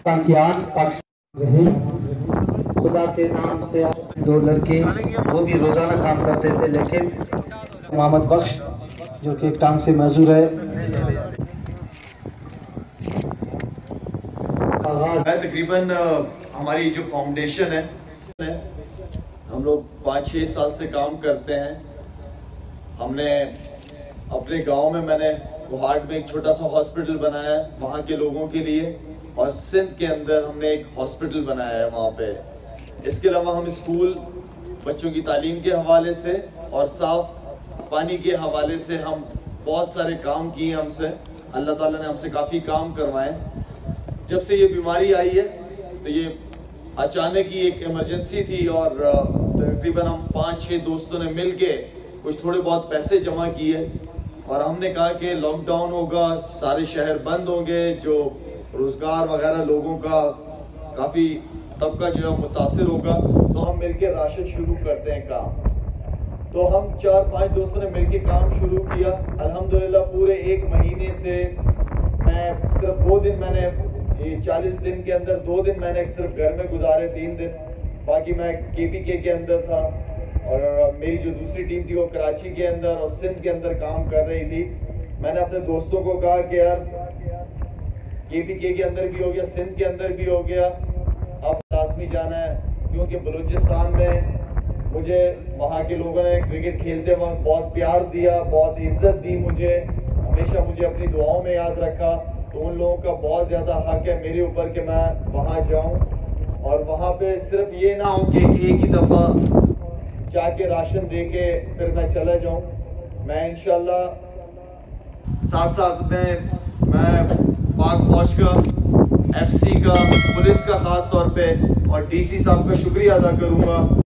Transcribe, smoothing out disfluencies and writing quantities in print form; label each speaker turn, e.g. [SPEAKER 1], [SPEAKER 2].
[SPEAKER 1] پاکستان پاکستان رہے. خدا کے نام سے دو لڑکے وہ بھی روزانہ کام کرتے تھے، لیکن محمد بخش جو کہ ایک ٹانگ سے معذور ہے.
[SPEAKER 2] تقریباً ہماری جو فاؤنڈیشن ہے ہم لوگ 5-6 سال سے کام کرتے ہیں. ہم نے اپنے گاؤں میں نے کوہاٹ میں ایک چھوٹا سا ہاسپٹل بنایا ہے وہاں کے لوگوں کے لیے، اور سندھ کے اندر ہم نے ایک ہاسپٹل بنایا ہے وہاں پہ. اس کے علاوہ ہم اسکول بچوں کی تعلیم کے حوالے سے اور صاف پانی کے حوالے سے ہم بہت سارے کام کیے. ہم سے اللہ تعالیٰ نے ہم سے کافی کام کروائے. جب سے یہ بیماری آئی ہے تو یہ اچانک ہی ایک ایمرجنسی تھی، اور تقریباً ہم 5-6 دوستوں نے مل کے کچھ تھوڑے بہت پیسے جمع کیے، اور ہم نے کہا کہ لاک ڈاؤن ہوگا، سارے شہر بند ہوں گے، جو روزگار وغیرہ لوگوں کا کافی طبقہ جو ہے متاثر ہوگا، تو ہم مل کے راشن شروع کرتے ہیں کام. تو ہم 4-5 دوستوں نے مل کے کام شروع کیا. الحمدللہ پورے 1 مہینے سے میں صرف 2 دن میں نے 40 دن کے اندر 2 دن میں نے صرف گھر میں گزارے، 3 دن باقی میں KPK کے اندر تھا، اور میری جو دوسری ٹیم تھی وہ کراچی کے اندر اور سندھ کے اندر کام کر رہی تھی. میں نے اپنے دوستوں کو کہا کہ یار KPK کے اندر بھی ہو گیا، سندھ کے اندر بھی ہو گیا، اب لازمی جانا ہے، کیونکہ بلوچستان میں مجھے وہاں کے لوگوں نے کرکٹ کھیلتے وقت بہت پیار دیا، بہت عزت دی، مجھے ہمیشہ مجھے اپنی دعاؤں میں یاد رکھا. تو ان لوگوں کا بہت زیادہ حق ہے میرے اوپر کہ میں وہاں جاؤں، اور وہاں پہ صرف یہ نہ ہو کہ ایک ہی دفعہ جا کے راشن دے کے پھر میں چلا جاؤں. میں انشاءاللہ ساتھ ساتھ میں پاک فوج کا، FC کا، پولیس کا خاص طور پہ اور DC صاحب کا شکریہ ادا کروں گا.